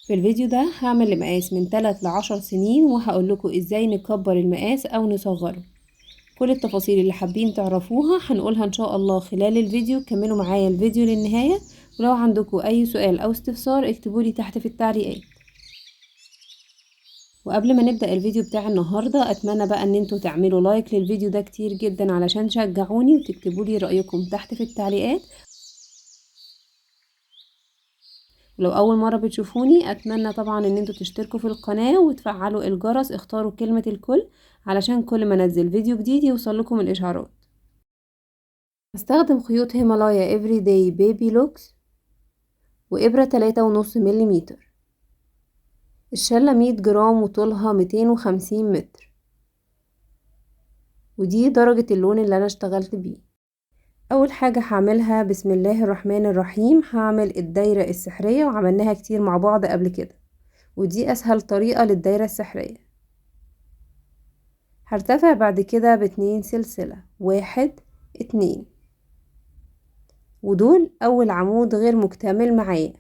في الفيديو ده هعمل لمقاس من 3 ل10 سنين، وهقول لكم ازاي نكبر المقاس او نصغره. كل التفاصيل اللي حابين تعرفوها هنقولها ان شاء الله خلال الفيديو. كملوا معايا الفيديو للنهاية، ولو عندكم اي سؤال او استفسار اكتبولي تحت في التعليقات. وقبل ما نبدأ الفيديو بتاع النهاردة، اتمنى بقى ان انتوا تعملوا لايك للفيديو ده كتير جدا علشان تشجعوني، وتكتبولي رأيكم تحت في التعليقات. لو اول مرة بتشوفوني اتمنى طبعا ان انتوا تشتركوا في القناة وتفعلوا الجرس، اختاروا كلمة الكل علشان كل ما انزل فيديو جديد يوصل لكم الاشعارات. هستخدم خيوط هيمالايا افريداي بيبي لوكس وابرة 3.5 مليمتر. الشلة 100 جرام وطولها 250 متر، ودي درجة اللون اللي انا اشتغلت بيه. اول حاجة هعملها بسم الله الرحمن الرحيم، هعمل الدايرة السحرية، وعملناها كتير مع بعض قبل كده، ودي اسهل طريقة للدايرة السحرية. هرتفع بعد كده ب2 سلسلة، 1 2، ودول اول عمود غير مكتمل معايا.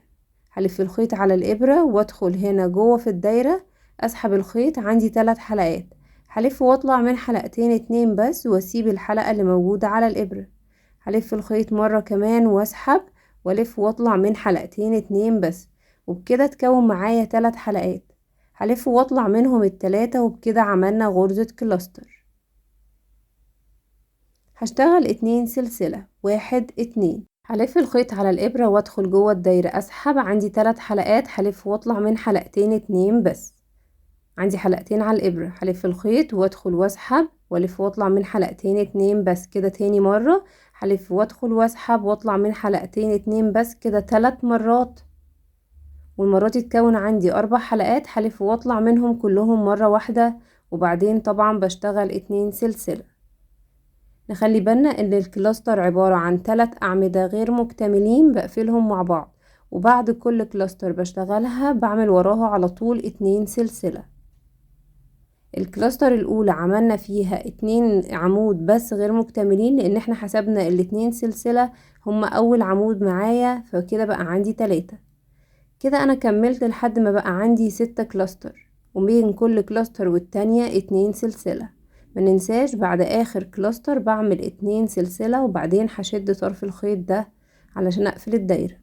هلف الخيط على الابرة وادخل هنا جوه في الدايرة، اسحب الخيط، عندي 3 حلقات، هلف واطلع من حلقتين 2 بس، واسيب الحلقة اللي موجودة على الابرة. هلف الخيط مرة كمان واسحب، والف واطلع من حلقتين 2 بس، وبكده تكون معايا 3 حلقات. هلف واطلع منهم ال3، وبكده عملنا غرزة كلاستر. هشتغل 2 سلسلة، 1 2. هلف الخيط على الابرة وادخل جوه الدايرة، اسحب، عندي 3 حلقات، هلف واطلع من حلقتين 2 بس، عندي حلقتين على الابرة. هلف الخيط وادخل واسحب، والف واطلع من حلقتين 2 بس، كده تاني مرة. هلف وادخل واسحب واطلع من حلقتين 2 بس، كده 3 مرات، والمرات تتكون عندي 4 حلقات. هلف واطلع منهم كلهم مرة واحدة، وبعدين طبعا بشتغل 2 سلسلة. نخلي بالنا ان الكلاستر عبارة عن 3 اعمدة غير مكتملين بقفلهم مع بعض، وبعد كل كلاستر بشتغلها بعمل وراها على طول 2 سلسلة. الكلاستر الاولى عملنا فيها 2 عمود بس غير مكتملين، لان احنا حسبنا ال2 سلسلة هما اول عمود معايا، فكده بقى عندي 3. كده انا كملت لحد ما بقى عندي 6 كلاستر، وبين كل كلاستر والتانية 2 سلسلة. ما ننساش بعد اخر كلاستر بعمل 2 سلسلة، وبعدين هشد طرف الخيط ده علشان اقفل الدايرة.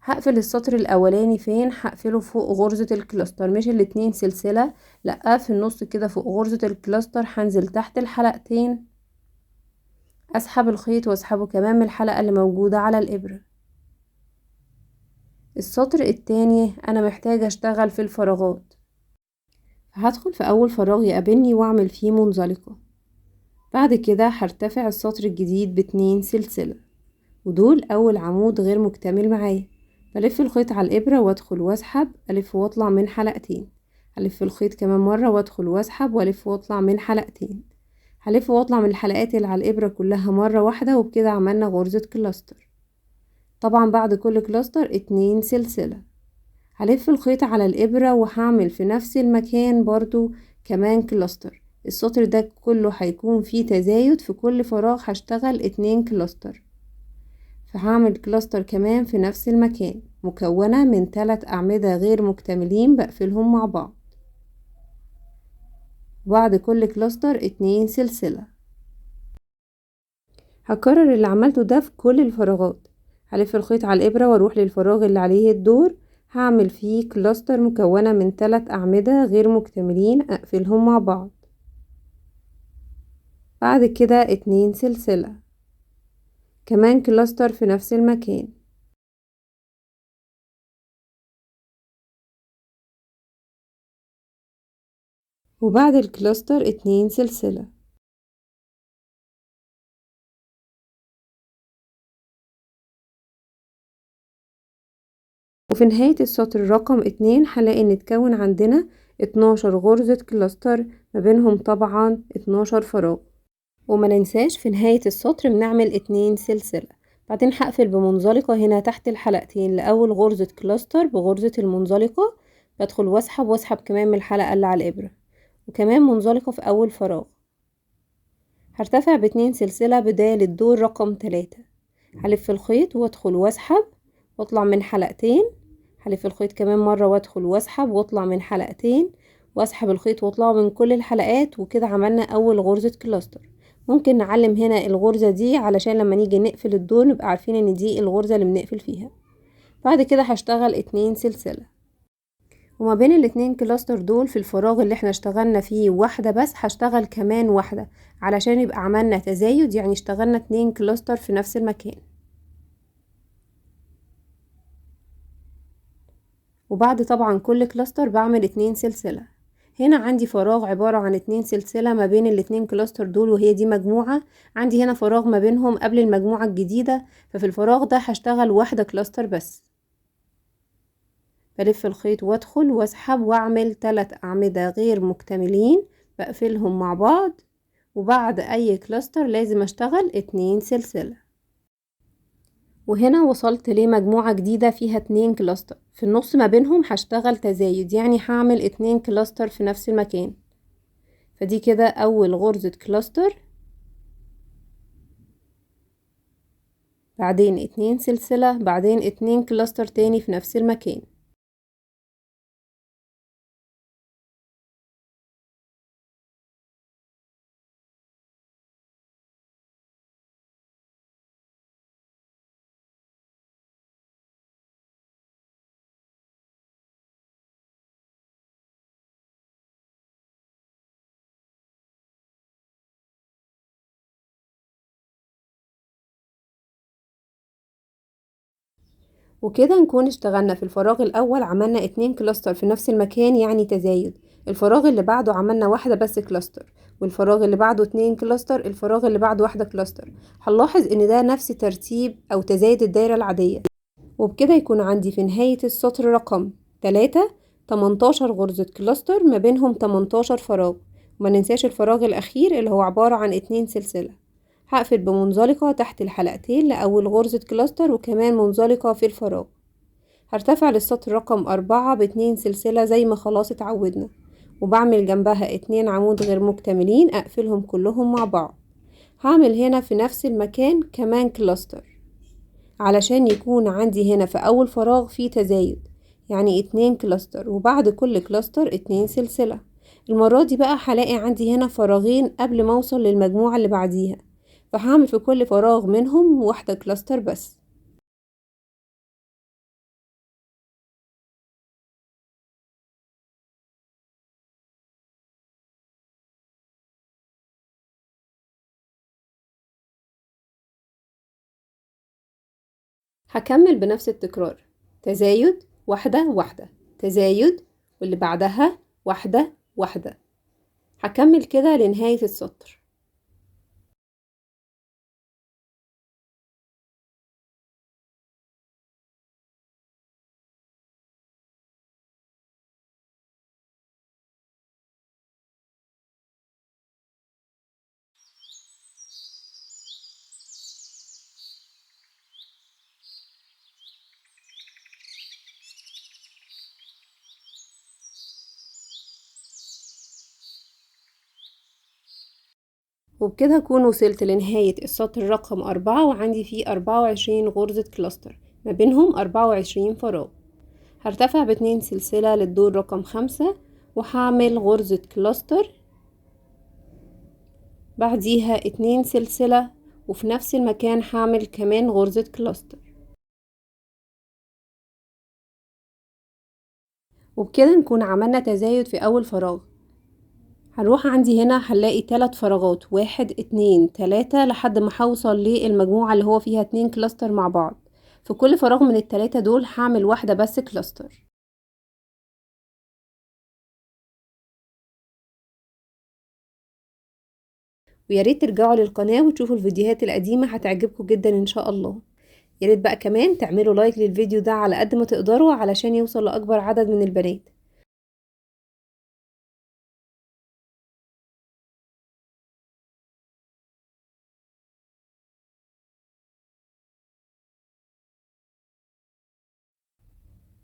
هقفل السطر الاولاني فين؟ هقفله فوق غرزة الكلاستر، مش ال2 سلسلة، لا، في النص كده فوق غرزة الكلاستر. هنزل تحت الحلقتين، اسحب الخيط واسحبه كمان من الحلقة اللي موجودة على الابرة. السطر التاني انا محتاجة اشتغل في الفراغات، هدخل في اول فراغ يقابلني واعمل فيه منزلقة. بعد كده هرتفع السطر الجديد ب2 سلسلة، ودول اول عمود غير مكتمل معايا. بلف الخيط على الابرة وادخل واسحب، الف واطلع من حلقتين، هلف الخيط كمان مرة وادخل واسحب، والف واطلع من حلقتين، هلف واطلع من الحلقات اللي على الابرة كلها مرة واحدة، وبكده عملنا غرزة كلاستر. طبعا بعد كل كلاستر 2 سلسلة. هلف الخيط على الابرة وهعمل في نفس المكان برضو كمان كلاستر. السطر ده كله هيكون فيه تزايد، في كل فراغ هشتغل 2 كلاستر، فهعمل كلاستر كمان في نفس المكان، مكونة من 3 أعمدة غير مكتملين بقفلهم مع بعض. بعد كل كلاستر 2 سلسلة. هكرر اللي عملته ده في كل الفراغات. هلف الخيط على الإبرة واروح للفراغ اللي عليه الدور، هعمل فيه كلاستر مكونة من 3 أعمدة غير مكتملين أقفلهم مع بعض. بعد كده 2 سلسلة، كمان كلاستر في نفس المكان. وبعد الكلاستر 2 سلسلة. وفي نهاية السطر رقم 2 هلاقي ان اتكون عندنا 12 غرزة كلاستر، ما بينهم طبعا 12 فراغ. وما ننساش في نهاية السطر بنعمل 2 سلسلة. بعدين هقفل بمنزلقة هنا تحت الحلقتين لأول غرزة كلاستر بغرزة المنزلقة، بدخل واسحب كمان من الحلقة اللي على الإبرة، وكمان منزلقة في أول فراغ. هرتفع ب2 سلسلة بداية للدور رقم 3. هلف الخيط وادخل واسحب واطلع من حلقتين، هلف الخيط كمان مرة وادخل واسحب واطلع من حلقتين واسحب الخيط واطلعه من كل الحلقات، وكده عملنا اول غرزة كلاستر. ممكن نعلم هنا الغرزة دي علشان لما نيجي نقفل الدور نبقى عارفين ان دي الغرزة اللي بنقفل فيها. بعد كده هشتغل 2 سلسلة، وما بين الاتنين كلاستر دول في الفراغ اللي احنا اشتغلنا فيه واحدة بس هشتغل كمان واحدة علشان يبقى عملنا تزايد، يعني اشتغلنا 2 كلاستر في نفس المكان. وبعد طبعا كل كلاستر بعمل 2 سلسلة. هنا عندي فراغ عبارة عن 2 سلسلة ما بين الاتنين كلاستر دول، وهي دي مجموعة. عندي هنا فراغ ما بينهم قبل المجموعة الجديدة، ففي الفراغ ده هشتغل واحدة كلاستر بس. بلف الخيط وادخل واسحب واعمل 3 أعمدة غير مكتملين بقفلهم مع بعض، وبعد اي كلاستر لازم اشتغل 2 سلسلة. وهنا وصلت لمجموعة جديدة فيها 2 كلاستر، في النص ما بينهم هشتغل تزايد، يعني هعمل 2 كلاستر في نفس المكان. فدي كده اول غرزة كلاستر، بعدين 2 سلسلة، بعدين 2 كلاستر تاني في نفس المكان. وكده نكون اشتغلنا في الفراغ الاول عملنا 2 كلاستر في نفس المكان يعني تزايد، الفراغ اللي بعده عملنا واحدة بس كلاستر، والفراغ اللي بعده 2 كلاستر، الفراغ اللي بعده واحدة كلاستر. هنلاحظ ان ده نفس ترتيب او تزايد الدايرة العادية. وبكده يكون عندي في نهاية السطر رقم 3 18 غرزة كلاستر ما بينهم 18 فراغ. وما ننساش الفراغ الاخير اللي هو عبارة عن 2 سلسلة. هقفل بمنزلقة تحت الحلقتين لأول غرزة كلاستر، وكمان منزلقة في الفراغ. هرتفع للسطر رقم 4 ب2 سلسلة زي ما خلاص اتعودنا، وبعمل جنبها 2 عمود غير مكتملين اقفلهم كلهم مع بعض. هعمل هنا في نفس المكان كمان كلاستر علشان يكون عندي هنا في اول فراغ فيه تزايد، يعني 2 كلاستر، وبعد كل كلاستر 2 سلسلة. المرة دي بقى هلاقي عندي هنا فراغين قبل ما اوصل للمجموعة اللي بعديها، فهعمل في كل فراغ منهم واحدة كلاستر بس. هكمل بنفس التكرار، تزايد واحدة واحدة، تزايد واللي بعدها واحدة واحدة. هكمل كده لنهاية السطر. وبكده أكون وصلت لنهاية السطر رقم 4، وعندي فيه 24 غرزة كلاستر ما بينهم 24 فراغ. هرتفع ب2 سلسلة للدور رقم 5، وهعمل غرزة كلاستر، بعديها 2 سلسلة، وفي نفس المكان هعمل كمان غرزة كلاستر. وبكده نكون عملنا تزايد في أول فراغ. هنروح عندي هنا هنلاقي 3 فراغات، 1 2 3 لحد ما هوصل للمجموعة اللي هو فيها 2 كلاستر مع بعض. في كل فراغ من ال3 دول هعمل واحدة بس كلاستر. وياريت ترجعوا للقناة وتشوفوا الفيديوهات القديمة، هتعجبكم جدا ان شاء الله. ياريت بقى كمان تعملوا لايك للفيديو ده على قد ما تقدروا علشان يوصل لأكبر عدد من البنات.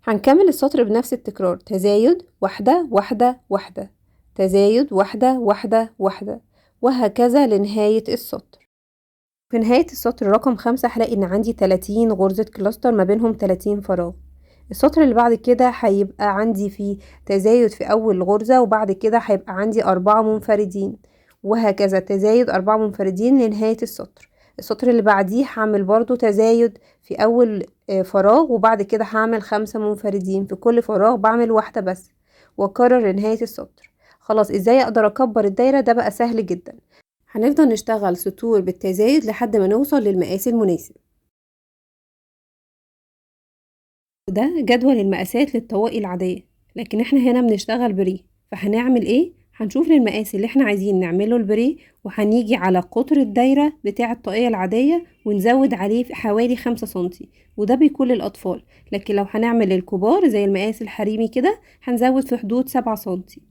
هنكمل السطر بنفس التكرار، تزايد واحدة واحدة واحدة، تزايد واحدة واحدة واحدة، وهكذا لنهاية السطر. في نهاية السطر رقم 5 هلاقي ان عندي 30 غرزة كلاستر ما بينهم 30 فراغ. السطر اللي بعد كده هيبقى عندي فيه تزايد في اول غرزة، وبعد كده هيبقى عندي 4 منفردين، وهكذا تزايد 4 منفردين لنهاية السطر. السطر اللي بعديه هعمل برضو تزايد في اول فراغ، وبعد كده هعمل 5 منفردين، في كل فراغ بعمل واحدة بس، واكرر لنهاية السطر. خلاص، ازاي اقدر اكبر الدايرة؟ ده بقى سهل جدا. هنفضل نشتغل سطور بالتزايد لحد ما نوصل للمقاس المناسب. ده جدول المقاسات للطواقي العادية، لكن احنا هنا بنشتغل بريه. فهنعمل ايه؟ هنشوف للمقاس اللي احنا عايزين نعمله البريه، وهنيجي على قطر الدايرة بتاع الطاقية العادية ونزود عليه في حوالي 5 سنتي، وده بيكون للأطفال. لكن لو هنعمل للكبار زي المقاس الحريمي كده هنزود في حدود 7 سنتي.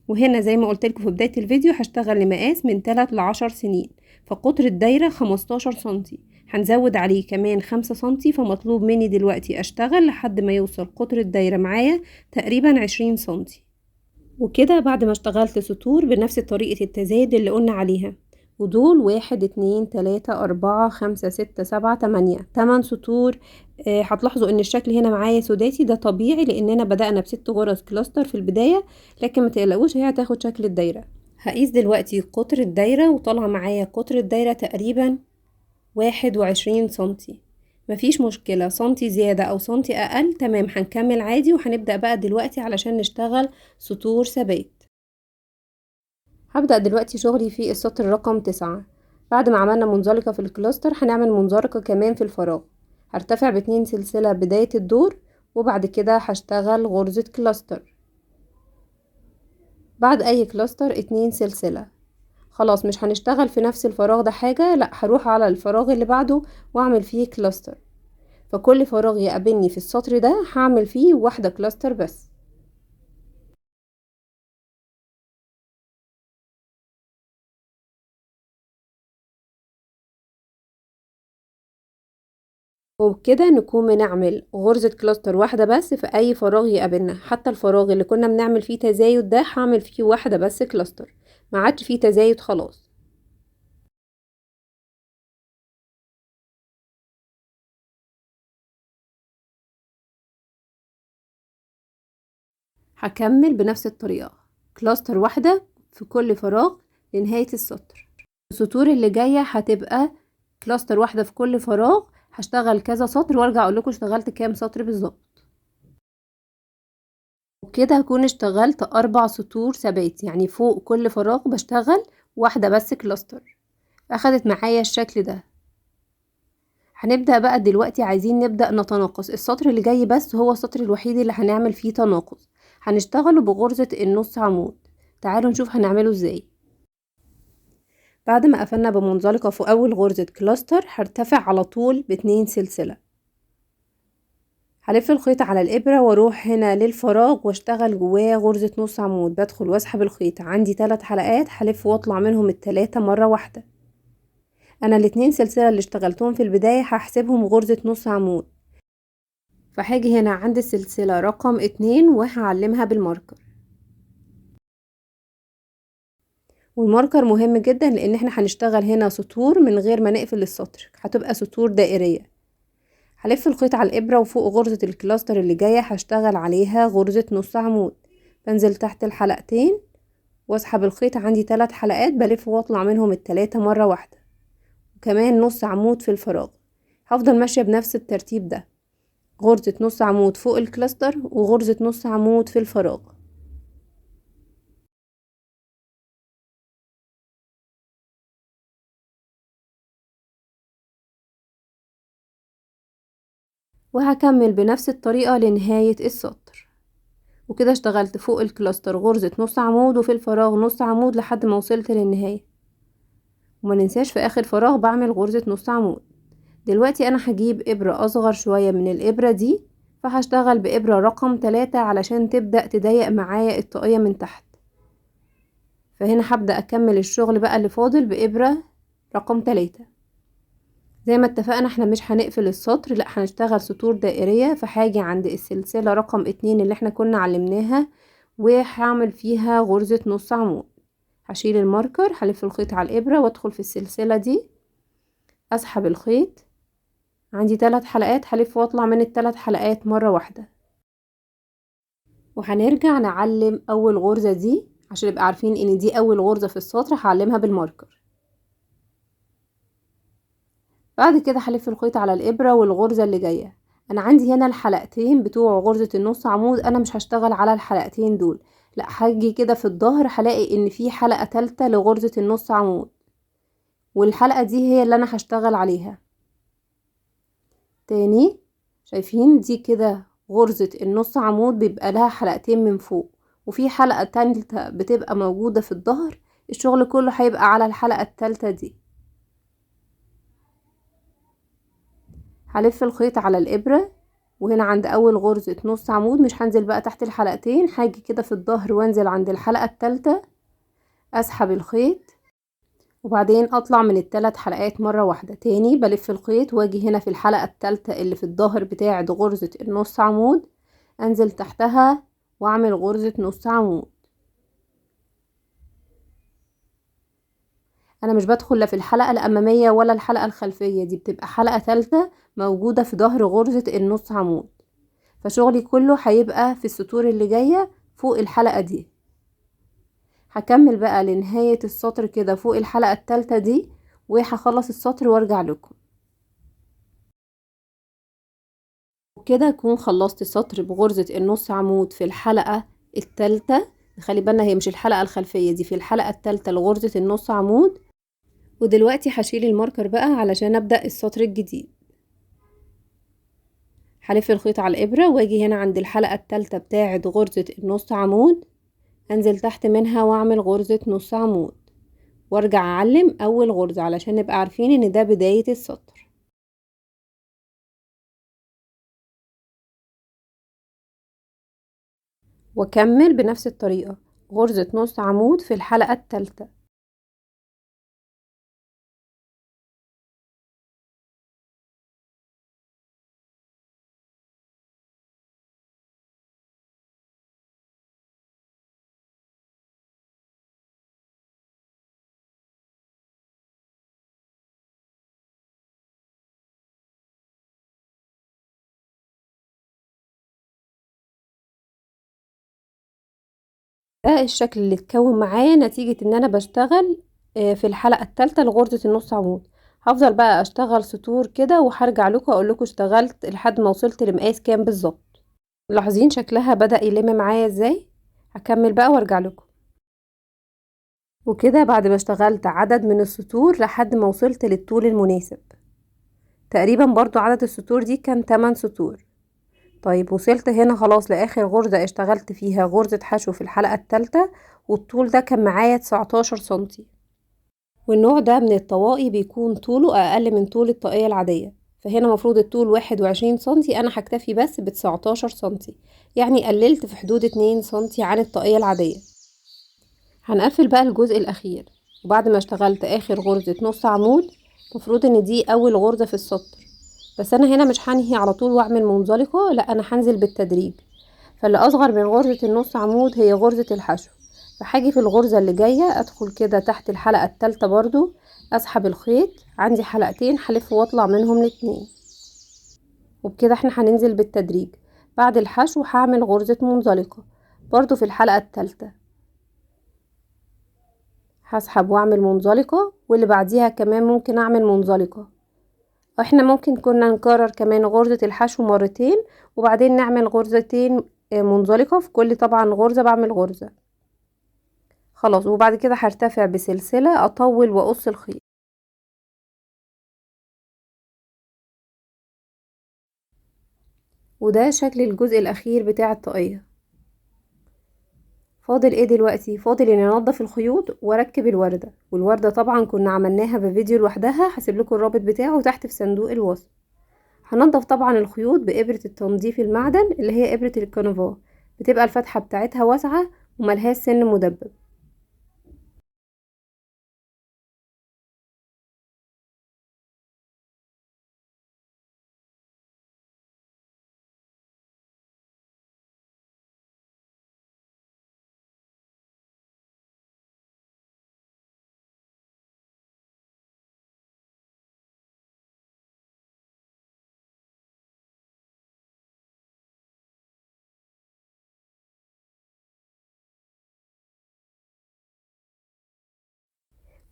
وهنا زي ما قلتلكوا في بداية الفيديو هشتغل لمقاس من 3 ل10 سنين، فقطر الدايرة 15 سنتي، هنزود عليه كمان 5 سنتي. فمطلوب مني دلوقتي اشتغل لحد ما يوصل قطر الدايرة معايا تقريبا 20 سنتي. وكده بعد ما اشتغلت سطور بنفس طريقة التزايد اللي قلنا عليها، ودول 1 2 3 4 5 6 7 8 8 سطور. هتلاحظوا ان الشكل هنا معايا سداسي، ده طبيعي لاننا بدأنا ب6 غرز كلاستر في البداية، لكن ما تقلقوش هي هتاخد شكل الدايرة. هقيس دلوقتي قطر الدايرة، وطالعة معايا قطر الدايرة تقريبا 21 سنتي. مفيش مشكلة، سنتي زيادة او سنتي اقل تمام، هنكمل عادي. وهنبدأ بقى دلوقتي علشان نشتغل سطور ثبات. هبدأ دلوقتي شغلي في السطر رقم 9. بعد ما عملنا منزلقة في الكلاستر هنعمل منزلقة كمان في الفراغ. هرتفع ب2 سلسلة بداية الدور، وبعد كده هشتغل غرزة كلاستر. بعد اي كلاستر 2 سلسلة. خلاص، مش هنشتغل في نفس الفراغ ده حاجة، لا هروح على الفراغ اللي بعده واعمل فيه كلاستر. فكل فراغ يقابلني في السطر ده هعمل فيه واحدة كلاستر بس. وبكده نكون بنعمل غرزة كلاستر واحدة بس في اي فراغ يقابلنا. حتى الفراغ اللي كنا بنعمل فيه تزايد ده هعمل فيه واحدة بس كلاستر، ما عادش فيه تزايد خلاص. هكمل بنفس الطريقة، كلاستر واحدة في كل فراغ لنهاية السطر. السطور اللي جاية هتبقى كلاستر واحدة في كل فراغ. هشتغل كذا سطر وارجع اقول لكم اشتغلت كام سطر بالظبط. وبكده هكون اشتغلت 4 سطور ثبات، يعني فوق كل فراغ بشتغل واحدة بس كلاستر. اخدت معايا الشكل ده. هنبدأ بقى دلوقتي، عايزين نبدأ نتناقص. السطر اللي جاي بس هو السطر الوحيد اللي هنعمل فيه تناقص، هنشتغله بغرزة النص عمود. تعالوا نشوف هنعمله ازاي. بعد ما قفلنا بمنزلقة في اول غرزة كلاستر هرتفع على طول ب2 سلسلة. هلف الخيط على الابرة واروح هنا للفراغ واشتغل جواه غرزة نص عمود. بدخل واسحب الخيط، عندي 3 حلقات هلف واطلع منهم التلاتة مرة واحدة. انا ال2 سلسلة اللي اشتغلتهم في البداية هحسبهم غرزة نص عمود. فهاجي هنا عند السلسلة رقم 2 وهعلمها بالماركر. والماركر مهم جدا لان احنا هنشتغل هنا سطور من غير ما نقفل السطر، هتبقى سطور دائرية. هلف الخيط على الابرة وفوق غرزة الكلاستر اللي جاية هشتغل عليها غرزة نص عمود. بنزل تحت الحلقتين واسحب الخيط، عندي 3 حلقات بلف واطلع منهم التلاتة مرة واحدة، وكمان نص عمود في الفراغ. هفضل ماشية بنفس الترتيب ده، غرزة نص عمود فوق الكلاستر وغرزة نص عمود في الفراغ. وهكمل بنفس الطريقة لنهاية السطر. وكده اشتغلت فوق الكلاستر غرزة نص عمود وفي الفراغ نص عمود لحد ما وصلت للنهاية. وما ننساش في اخر فراغ بعمل غرزة نص عمود. دلوقتي انا هجيب ابرة اصغر شوية من الابرة دي، فهشتغل بابرة رقم 3 علشان تبدأ تضيق معايا الطاقية من تحت. فهنا هبدأ اكمل الشغل بقى اللي فاضل بابرة رقم 3. زي ما اتفقنا احنا مش هنقفل السطر، لا هنشتغل سطور دائرية. فهاجي عند السلسلة رقم 2 اللي احنا كنا علمناها وهعمل فيها غرزة نص عمود. هشيل الماركر، هلف الخيط على الابرة وادخل في السلسلة دي، اسحب الخيط، عندي 3 حلقات هلف واطلع من ال3 حلقات مرة واحدة. وهنرجع نعلم اول غرزة دي عشان نبقى عارفين ان دي اول غرزة في السطر، هعلمها بالماركر. بعد كده هلف الخيط على الابرة والغرزة اللي جاية. انا عندي هنا الحلقتين بتوع غرزة النص عمود، انا مش هشتغل على الحلقتين دول، لا هاجي كده في الظهر هلاقي ان في حلقة تالتة لغرزة النص عمود، والحلقة دي هي اللي انا هشتغل عليها. تاني، شايفين دي كده غرزة النص عمود بيبقى لها حلقتين من فوق، وفي حلقة تالتة بتبقى موجودة في الظهر، الشغل كله هيبقى على الحلقة التالتة دي. هلف الخيط على الابرة، وهنا عند اول غرزة نص عمود مش هنزل بقى تحت الحلقتين، هاجي كده في الظهر وانزل عند الحلقة التالتة، اسحب الخيط وبعدين اطلع من الثلاث حلقات مرة واحدة. تاني بلف الخيط واجي هنا في الحلقة التالتة اللي في الظهر بتاعة غرزة النص عمود، انزل تحتها واعمل غرزة نص عمود. انا مش بدخل لا في الحلقة الامامية ولا الحلقة الخلفية، دي بتبقى حلقة ثالثة موجودة في ظهر غرزة النص عمود، فشغلي كله هيبقى في السطور اللي جاية فوق الحلقة دي. هكمل بقى لنهاية السطر كده فوق الحلقة الثالثة دي، وهخلص السطر وارجع لكم. وكده اكون خلصت السطر بغرزة النص عمود في الحلقة الثالثة. خلي بالنا هي مش الحلقة الخلفية، دي في الحلقة الثالثة لغرزة النص عمود. ودلوقتي هشيل الماركر بقى علشان ابدأ السطر الجديد. هلف الخيط على الابرة واجي هنا عند الحلقة الثالثة بتاعة غرزة النص عمود، انزل تحت منها واعمل غرزة نص عمود، وارجع اعلم اول غرزة علشان نبقى عارفين ان ده بداية السطر. واكمل بنفس الطريقة غرزة نص عمود في الحلقة الثالثة. ده الشكل اللي اتكون معايا نتيجة ان انا بشتغل في الحلقة الثالثة لغرزة النص عمود. هفضل بقى اشتغل سطور كده وهرجع لكم اقول لكم اشتغلت لحد ما وصلت لمقاس كام بالظبط. ملاحظين شكلها بدأ يلم معايا ازاي؟ هكمل بقى وارجع لكم. وكده بعد ما اشتغلت عدد من السطور لحد ما وصلت للطول المناسب، تقريبا برضو عدد السطور دي كان 8 سطور. طيب وصلت هنا خلاص لاخر غرزة اشتغلت فيها غرزة حشو في الحلقة الثالثة، والطول ده كان معايا 19 سنتي. والنوع ده من الطواقي بيكون طوله اقل من طول الطاقية العادية، فهنا مفروض الطول 21 سنتي، انا هكتفي بس ب19 سنتي، يعني قللت في حدود 2 سنتي عن الطاقية العادية. هنقفل بقى الجزء الاخير، وبعد ما اشتغلت اخر غرزة نص عمود مفروض ان دي اول غرزة في السطر، بس انا هنا مش هنهي على طول واعمل منزلقة، لا انا هنزل بالتدريج. فاللي اصغر من غرزة النص عمود هي غرزة الحشو، فهاجي في الغرزة اللي جاية ادخل كده تحت الحلقة الثالثة برضو، اسحب الخيط، عندي حلقتين هلف واطلع منهم الاتنين، وبكده احنا هننزل بالتدريج. بعد الحشو هعمل غرزة منزلقة برضو في الحلقة الثالثة، هسحب واعمل منزلقة، واللي بعديها كمان ممكن اعمل منزلقة. احنا ممكن كنا نكرر كمان غرزة الحشو مرتين وبعدين نعمل غرزتين منزلقة في كل طبعا غرزة بعمل غرزة. خلاص، وبعد كده هرتفع بسلسلة اطول واقص الخيط. وده شكل الجزء الاخير بتاع الطاقية. فاضل ايه دلوقتي؟ فاضل اني انضف الخيوط واركب الوردة، والوردة طبعا كنا عملناها بفيديو لوحدها، هسيب لكم الرابط بتاعه تحت في صندوق الوصف. هنضف طبعا الخيوط بإبرة التنظيف المعدن اللي هي إبرة الكنفا، بتبقى الفتحة بتاعتها واسعة وملهاش سن مدبب.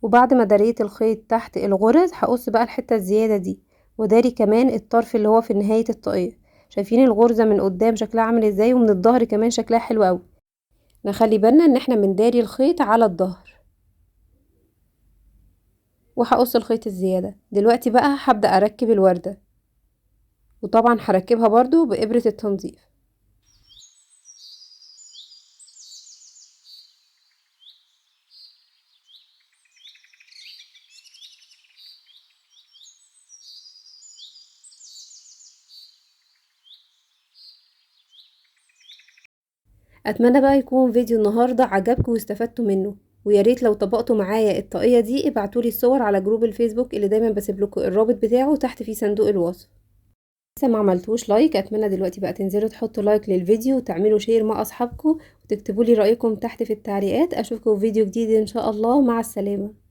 وبعد ما دريت الخيط تحت الغرز هقص بقى الحتة الزيادة دي، وداري كمان الطرف اللي هو في نهاية الطاقية. شايفين الغرزة من قدام شكلها عامل ازاي، ومن الظهر كمان شكلها حلو قوي. نخلي بالنا ان احنا بنداري الخيط على الظهر. وهقص الخيط الزيادة. دلوقتي بقى هبدأ اركب الوردة، وطبعا هركبها برضو بإبرة التنظيف. اتمنى بقى يكون فيديو النهارده عجبكم واستفدتوا منه، ويا ريت لو طبقتوا معايا الطاقية دي ابعتولي الصور على جروب الفيسبوك اللي دايما بسيب لكم الرابط بتاعه تحت في صندوق الوصف. لسه ما عملتوش لايك، اتمنى دلوقتي بقى تنزلوا تحطوا لايك للفيديو وتعملوا شير مع اصحابكم، وتكتبوا لي رايكم تحت في التعليقات. اشوفكم في فيديو جديد ان شاء الله، مع السلامه.